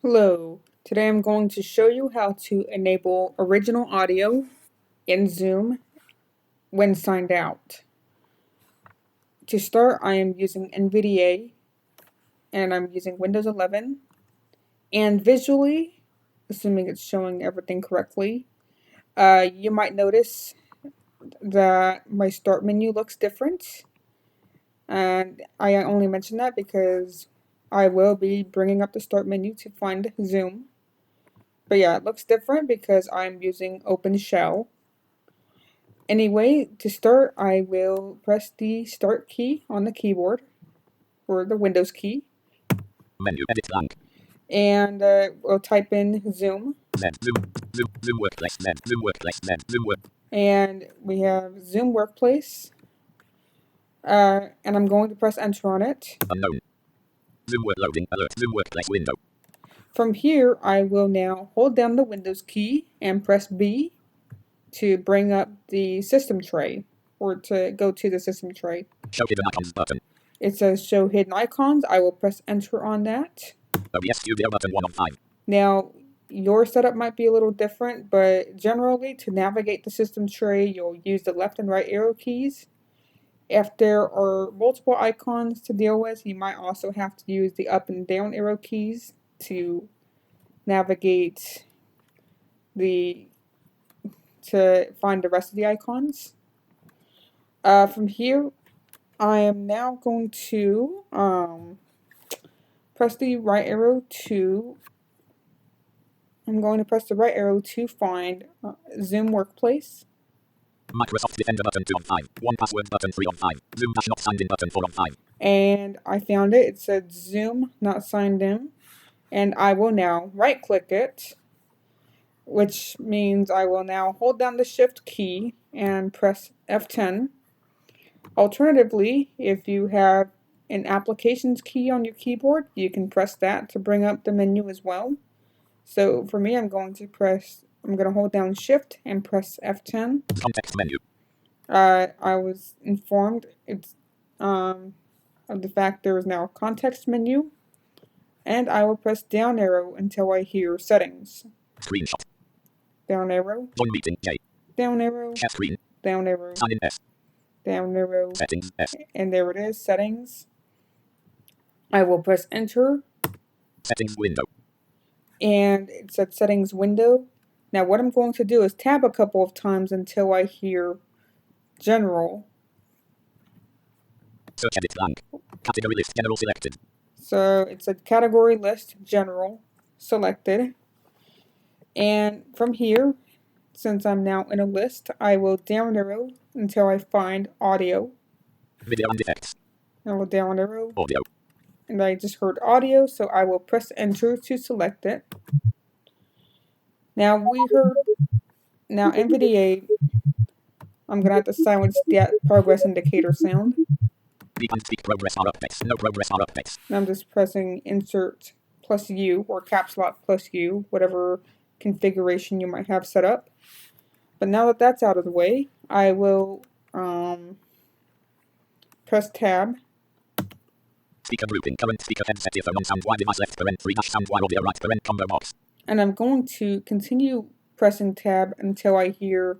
Hello, today I'm going to show you how to enable original audio in Zoom when signed out. To start, I am using NVDA and I'm using Windows 11, and visually, assuming it's showing everything correctly, you might notice that my start menu looks different, and I only mention that because I will be bringing up the start menu to find Zoom. But yeah, it looks different because I'm using OpenShell. Anyway, to start, I will press the Start key on the keyboard, or the Windows key, Menu, edit blank. and we'll type in Zoom. Zoom Workplace, Zoom Workplace, Zoom Work. And we have Zoom Workplace, and I'm going to press Enter on it. Unknown. Zoom Work loading alert. Zoom Workplace window. From here, I will now hold down the Windows key and press B to bring up the system tray, or to go to the system tray. Show hidden icons button. It says Show Hidden Icons. I will press Enter on that. OBS Studio button 1 of 5. Now, your setup might be a little different, but generally to navigate the system tray, you'll use the left and right arrow keys. If there are multiple icons to deal with, you might also have to use the up and down arrow keys to navigate to find the rest of the icons. From here, I am now going to press the right arrow to I'm going to press the right arrow to find Zoom Workplace. Microsoft Defender button 2 of 5. One password button 3 of 5. Zoom dash not signed in button 4 of 5. And I found it. It said Zoom not signed in. And I will now right click it, which means I will now hold down the Shift key and press F10. Alternatively, if you have an applications key on your keyboard, you can press that to bring up the menu as well. So for me, I'm going to hold down Shift and press F10. Context menu. I was informed of the fact there is now a context menu, and I will press down arrow until I hear settings. Screenshot. Down arrow. Join meeting J. Down arrow. Share screen. Down arrow. Sign in S. Down arrow. Settings S. And there it is, settings. I will press enter. Settings window. And it said settings window. Now what I'm going to do is tab a couple of times until I hear general. Search edit blank. Category list general selected. So it said category list general selected. And from here, since I'm now in a list, I will down arrow until I find audio. Video and effects. I will down arrow. Audio. And I just heard audio, so I will press enter to select it. Now NVDA, I'm going to have to silence that progress indicator sound. Beep and speak progress are updates. No progress are updates. And I'm just pressing insert plus U or caps lock plus U, whatever configuration you might have set up. But now that that's out of the way, I will press tab. Speaker grouping. Current speaker headset earphone on sound wire device left parent 3 dash sound wire audio right parent combo box. And I'm going to continue pressing tab until I hear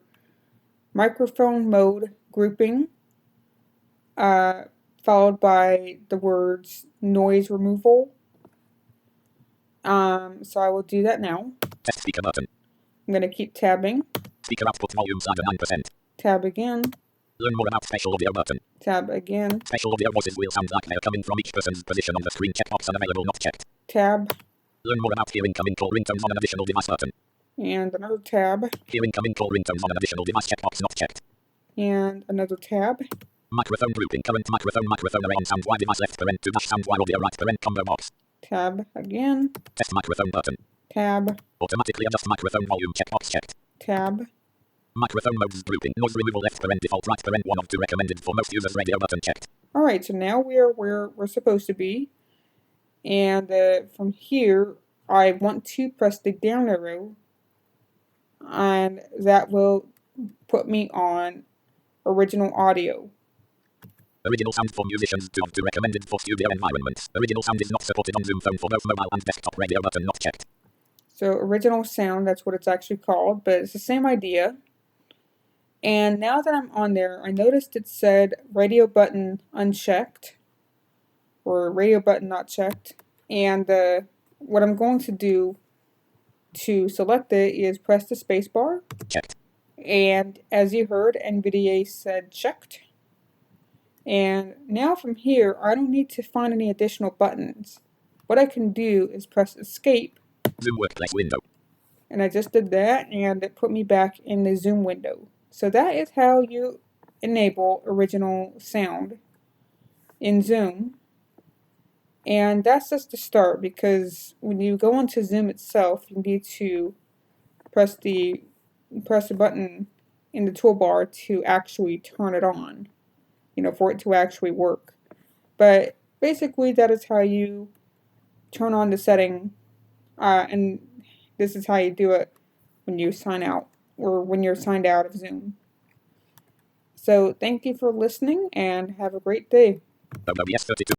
microphone mode grouping, followed by the words noise removal. So I will do that now. Test speaker button. I'm going to keep tabbing. Speaker output volume slider 9%. Tab again. Learn more about spatial audio button. Tab again. Spatial audio voices will sound like they're coming from each person's position on the screen. Checkbox unavailable, not checked. Tab. Learn more about hear incoming call ringtones on an additional device button. And another tab. Hear incoming call ringtones on an additional device. Checkbox not checked. And another tab. Microphone grouping. Current microphone array on sound wire device left parent 2 dash sound wire audio right parent combo box. Tab again. Test microphone button. Tab. Automatically adjust microphone volume. Checkbox checked. Tab. Microphone modes grouping. Noise removal left parent default right parent 1 of 2 recommended for most users. Radio button checked. Alright, so now we are where we're supposed to be. And from here, I want to press the down arrow. And that will put me on original audio. Original sound for musicians 2 of 2 recommended for studio environments. Original sound is not supported on Zoom Phone for both mobile and desktop. Radio button not checked. So original sound, that's what it's actually called, but it's the same idea. And now that I'm on there, I noticed it said radio button unchecked or radio button not checked. And what I'm going to do to select it is press the space bar. Checked. And as you heard, NVDA said checked. And now from here, I don't need to find any additional buttons. What I can do is press escape. Zoom workplace window. And I just did that, and it put me back in the Zoom window. So that is how you enable original sound in Zoom. And that's just the start, because when you go into Zoom itself, you need to press the button in the toolbar to actually turn it on, for it to actually work. But basically, that is how you turn on the setting, and this is how you do it when you sign out or when you're signed out of Zoom. So thank you for listening and have a great day. WBS 32.